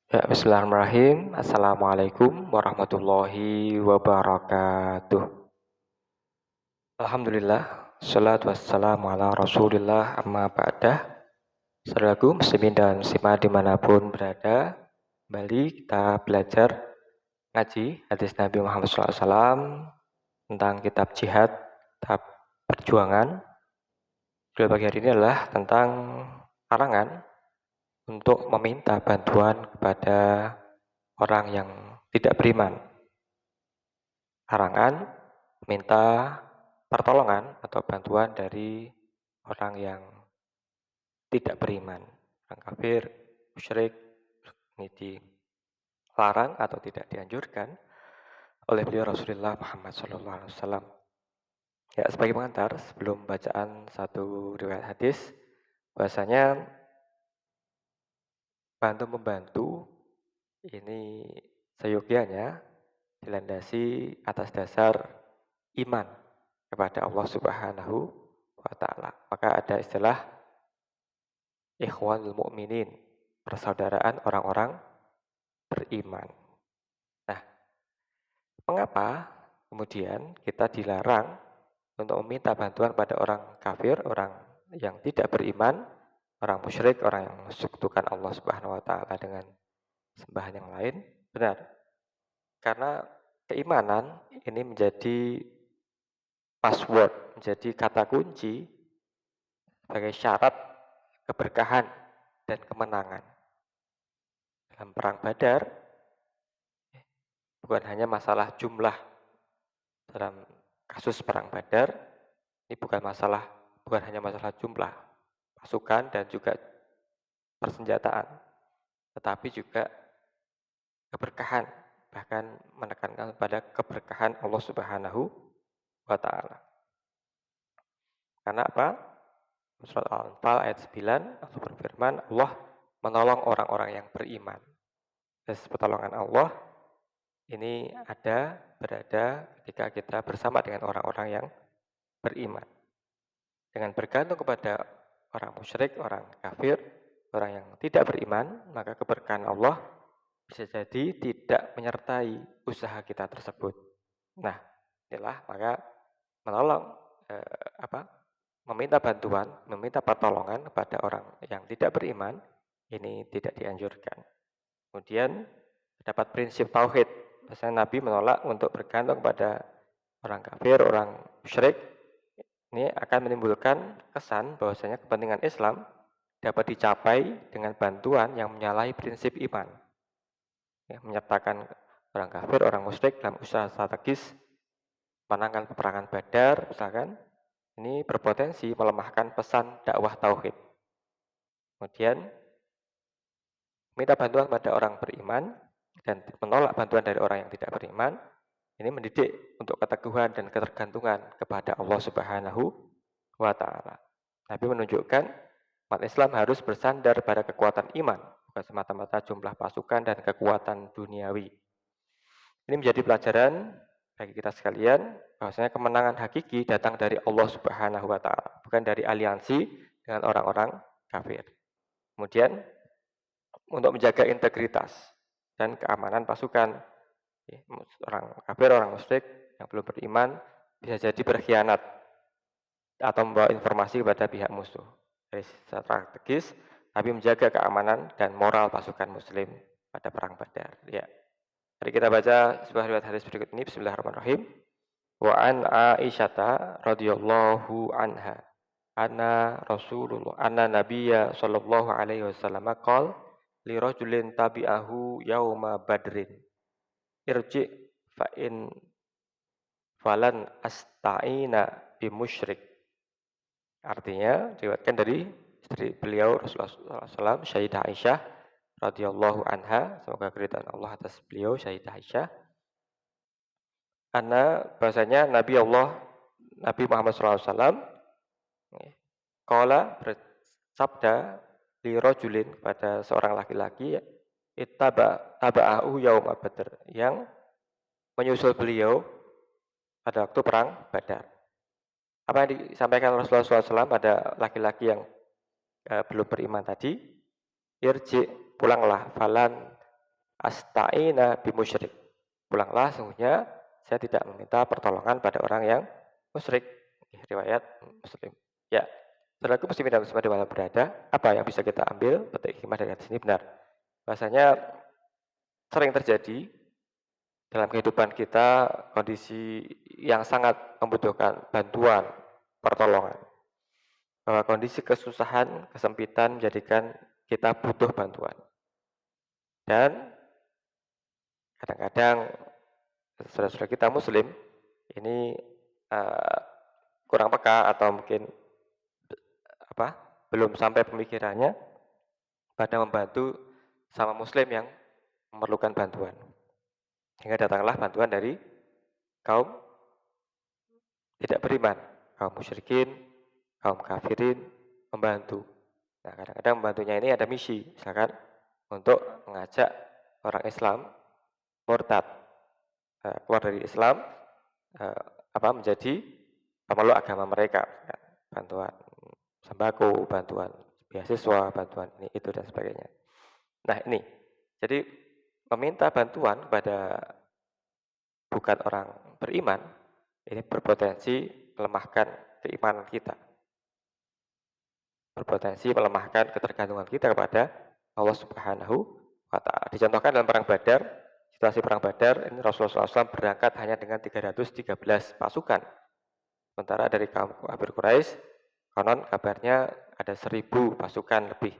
Ya, bismillahirrahmanirrahim. Assalamualaikum warahmatullahi wabarakatuh. Alhamdulillah, salatu wassalamu ala rasulillah amma ba'dah. Saudaraku muslimin dan muslimah dimanapun berada, kembali kita belajar ngaji hadis Nabi Muhammad SAW tentang kitab jihad, kitab perjuangan. Pada pagi hari ini adalah tentang larangan untuk meminta bantuan kepada orang yang tidak beriman. Larangan minta pertolongan atau bantuan dari orang yang tidak beriman, orang kafir, musyrik. Ini dilarang atau tidak dianjurkan oleh beliau Rasulullah Muhammad SAW. Ya, sebagai pengantar sebelum bacaan satu riwayat hadis, bahasanya bantu-membantu ini seyogianya dilandasi atas dasar iman kepada Allah Subhanahu wa taala. Maka ada istilah ikhwanul mukminin, persaudaraan orang-orang beriman. Nah, mengapa kemudian kita dilarang untuk meminta bantuan pada orang kafir, orang yang tidak beriman, orang musyrik, orang yang mensekutukan Allah Subhanahu wa taala dengan sembahan yang lain? Benar. Karena keimanan ini menjadi password, menjadi kata kunci sebagai syarat keberkahan dan kemenangan. Dalam perang Badar, bukan hanya masalah jumlah. Dalam kasus perang Badar, ini bukan hanya masalah jumlah pasukan dan juga persenjataan, tetapi juga keberkahan, bahkan menekankan pada keberkahan Allah Subhanahu wa taala. Karena apa? Surat Al-Anfal ayat 9 Allah berfirman, Allah menolong orang-orang yang beriman. Dan pertolongan Allah ini berada ketika kita bersama dengan orang-orang yang beriman. Dengan bergantung kepada orang musyrik, orang kafir, orang yang tidak beriman, maka keberkahan Allah bisa jadi tidak menyertai usaha kita tersebut. Nah, inilah maka menolong meminta bantuan, meminta pertolongan kepada orang yang tidak beriman, ini tidak dianjurkan. Kemudian terdapat prinsip tauhid. Bahasanya Nabi menolak untuk bergantung pada orang kafir, orang musyrik. Ini akan menimbulkan kesan bahwasanya kepentingan Islam dapat dicapai dengan bantuan yang menyalahi prinsip iman. Ya, menyertakan orang kafir, orang musyrik dalam usaha strategis menangkan peperangan Badar, misalkan, ini berpotensi melemahkan pesan dakwah tauhid. Kemudian minta bantuan pada orang beriman dan menolak bantuan dari orang yang tidak beriman, ini mendidik untuk keteguhan dan ketergantungan kepada Allah Subhanahu wa taala. Nabi menunjukkan umat Islam harus bersandar pada kekuatan iman, bukan semata-mata jumlah pasukan dan kekuatan duniawi. Ini menjadi pelajaran bagi kita sekalian, bahwasanya kemenangan hakiki datang dari Allah Subhanahu wa taala, bukan dari aliansi dengan orang-orang kafir. Kemudian untuk menjaga integritas dan keamanan pasukan, orang kafir, orang musyrik yang belum beriman bisa jadi berkhianat atau membawa informasi kepada pihak musuh. Dari strategis, tapi menjaga keamanan dan moral pasukan muslim pada perang Badar. Ya. Mari kita baca sebuah riwayat hadis berikut ini. Bismillahirrahmanirrahim. Wa an Aisyata radhiyallahu anha anna Rasulullah anna Nabiyya sallallahu alaihi wasallam qala li rajulin tabi'ahu yauma badrin irji fa in falan asta'ina bi musyrik. Artinya diriwayatkan dari istri beliau Rasulullah SAW, Sayyidah Aisyah radhiyallahu anha, semoga keridhaan Allah atas beliau Sayyidah Aisyah. Karena bahasanya Nabi Muhammad SAW qala bersabda li rajulin pada seorang laki-laki taba'ahu yauma badr, yang menyusul beliau pada waktu perang Badar. Apa yang disampaikan Rasulullah SAW pada laki-laki yang belum beriman tadi? Irji, pulanglah, falan asta'ina bimusyrik. Pulanglah, sungguhnya saya tidak meminta pertolongan pada orang yang musyrik. Riwayat Muslim. Ya, saudaraku muslimin dan muslimat dimanapun berada, apa yang bisa kita ambil petik hikmah dari hadis ini? Benar, bahasanya sering terjadi dalam kehidupan kita kondisi yang sangat membutuhkan bantuan, pertolongan. Bahwa kondisi kesusahan, kesempitan menjadikan kita butuh bantuan. Dan kadang-kadang saudara-saudara kita muslim ini kurang peka atau mungkin belum sampai pemikirannya pada membantu sama muslim yang memerlukan bantuan. Hingga datanglah bantuan dari kaum tidak beriman, kaum musyrikin, kaum kafirin, membantu. Nah, kadang-kadang membantunya ini ada misi, misalkan untuk mengajak orang Islam murtad, keluar dari Islam, menjadi pemeluk agama mereka, bantuan sembako, bantuan beasiswa, bantuan ini itu dan sebagainya. Nah, ini jadi meminta bantuan kepada bukan orang beriman ini berpotensi melemahkan keimanan kita, berpotensi melemahkan ketergantungan kita kepada Allah Subhanahu wa Ta'ala. Dicontohkan dalam perang Badar, situasi perang Badar ini Rasulullah SAW berangkat hanya dengan 313 pasukan, sementara dari kaum kafir Quraisy konon kabarnya ada 1000 pasukan lebih.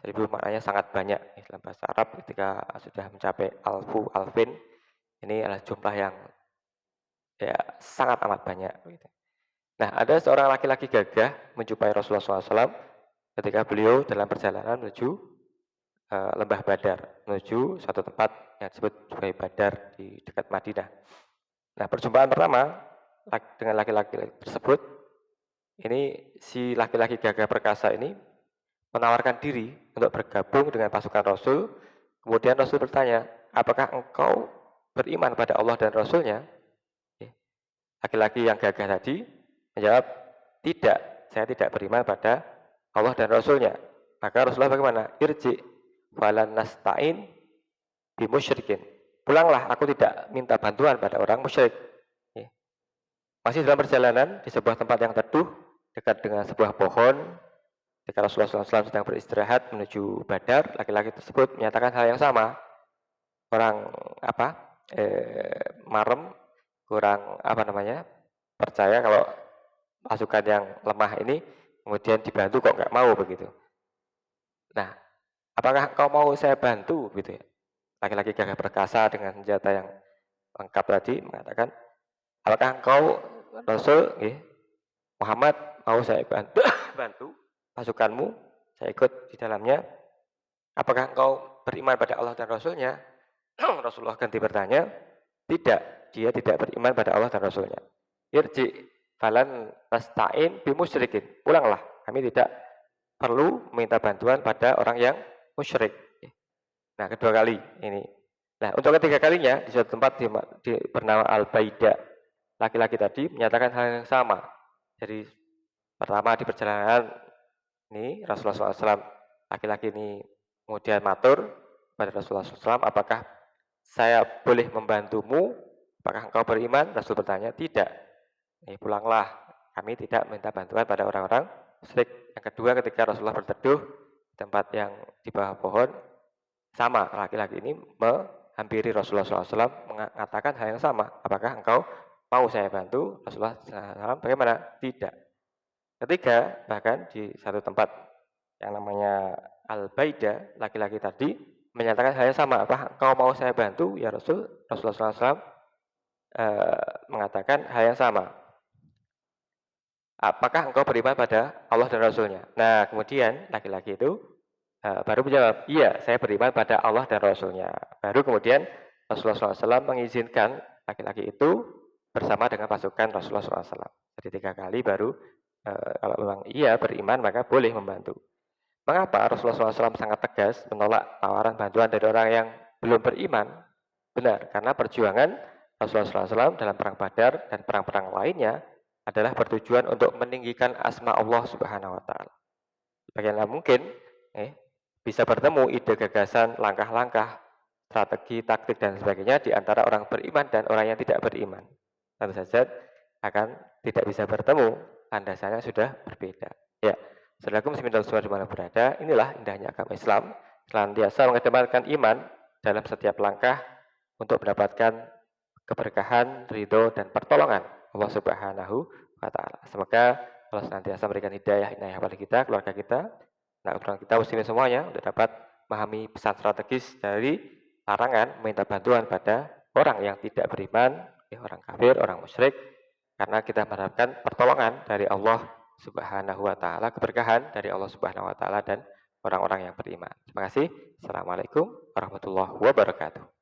1000 maknanya sangat banyak dalam bahasa Arab. Ketika sudah mencapai alfin, ini adalah jumlah yang sangat amat banyak. Nah, ada seorang laki-laki gagah menjumpai Rasulullah SAW ketika beliau dalam perjalanan menuju lembah Badar, menuju satu tempat yang disebut sebagai Badar di dekat Madinah. Nah, perjumpaan pertama dengan laki-laki tersebut, ini si laki-laki gagah perkasa ini menawarkan diri untuk bergabung dengan pasukan Rasul. Kemudian Rasul bertanya, apakah engkau beriman pada Allah dan Rasulnya? Laki-laki yang gagah tadi menjawab, tidak, saya tidak beriman pada Allah dan Rasulnya. Maka Rasulullah bagaimana? Irji falan nasta'in bimusyrikin. Pulanglah, aku tidak minta bantuan pada orang musyrik. Masih dalam perjalanan di sebuah tempat yang teduh dekat dengan sebuah pohon, ketika Rasulullah SAW sedang beristirahat menuju Badar, laki-laki tersebut menyatakan hal yang sama. Orang marem, kurang percaya kalau pasukan yang lemah ini kemudian dibantu kok nggak mau begitu. Nah, apakah kau mau saya bantu gitu ya? Laki-laki gagah perkasa dengan senjata yang lengkap tadi mengatakan, apakah engkau Rasul Muhammad mau saya bantu pasukanmu, saya ikut di dalamnya. Apakah engkau beriman pada Allah dan Rasulnya? Rasulullah ganti bertanya, tidak, dia tidak beriman pada Allah dan Rasulnya. Irji falan nasta'in bimusyrikin. Pulanglah, kami tidak perlu meminta bantuan pada orang yang musyrik. Nah, kedua kali ini. Nah, untuk ketiga kalinya di suatu tempat bernama Al-Baida, laki-laki tadi menyatakan hal yang sama. Jadi pertama di perjalanan ini Rasulullah SAW, laki-laki ini kemudian matur pada Rasulullah SAW, apakah saya boleh membantumu? Apakah engkau beriman? Rasul bertanya, tidak. Pulanglah, kami tidak minta bantuan pada orang-orang musyrik. Yang kedua, ketika Rasulullah berteduh di tempat yang di bawah pohon, sama laki-laki ini menghampiri Rasulullah SAW mengatakan hal yang sama. Apakah engkau mau saya bantu? Rasulullah SAW bagaimana? Tidak. Ketiga, bahkan di satu tempat yang namanya Al-Baida, laki-laki tadi menyatakan hal yang sama. Apakah engkau mau saya bantu? Ya Rasul. Rasulullah SAW mengatakan hal yang sama. Apakah engkau beriman pada Allah dan Rasulnya? Nah, kemudian laki-laki itu baru menjawab, iya, saya beriman pada Allah dan Rasulnya. Baru kemudian Rasulullah SAW mengizinkan laki-laki itu bersama dengan pasukan Rasulullah SAW. Jadi 3 kali baru kalau memang iya beriman maka boleh membantu. Mengapa Rasulullah SAW sangat tegas menolak tawaran bantuan dari orang yang belum beriman? Benar, karena perjuangan Rasulullah SAW dalam perang Badar dan perang-perang lainnya adalah bertujuan untuk meninggikan asma Allah Subhanahu wa Ta'ala. Bagaimana mungkin bisa bertemu ide gagasan, langkah-langkah, strategi, taktik, dan sebagainya di antara orang beriman dan orang yang tidak beriman. Tentu saja akan tidak bisa bertemu, landasannya sudah berbeda. Ya, saudaraku muslimin dan muslimat dimana berada, inilah indahnya agama Islam, senantiasa mengedepankan iman dalam setiap langkah untuk mendapatkan keberkahan, ridho, dan pertolongan Allah Subhanahu wa Ta'ala. Semoga Allah senantiasa memberikan hidayah inayah kepada kita, keluarga kita, anak keturunan kita muslimin semuanya untuk dapat memahami pesan strategis dari larangan meminta bantuan pada orang yang tidak beriman, orang kafir, orang musyrik, karena kita mengharapkan pertolongan dari Allah Subhanahu wa Ta'ala, keberkahan dari Allah Subhanahu wa Ta'ala dan orang-orang yang beriman. Terima kasih. Assalamualaikum warahmatullahi wabarakatuh.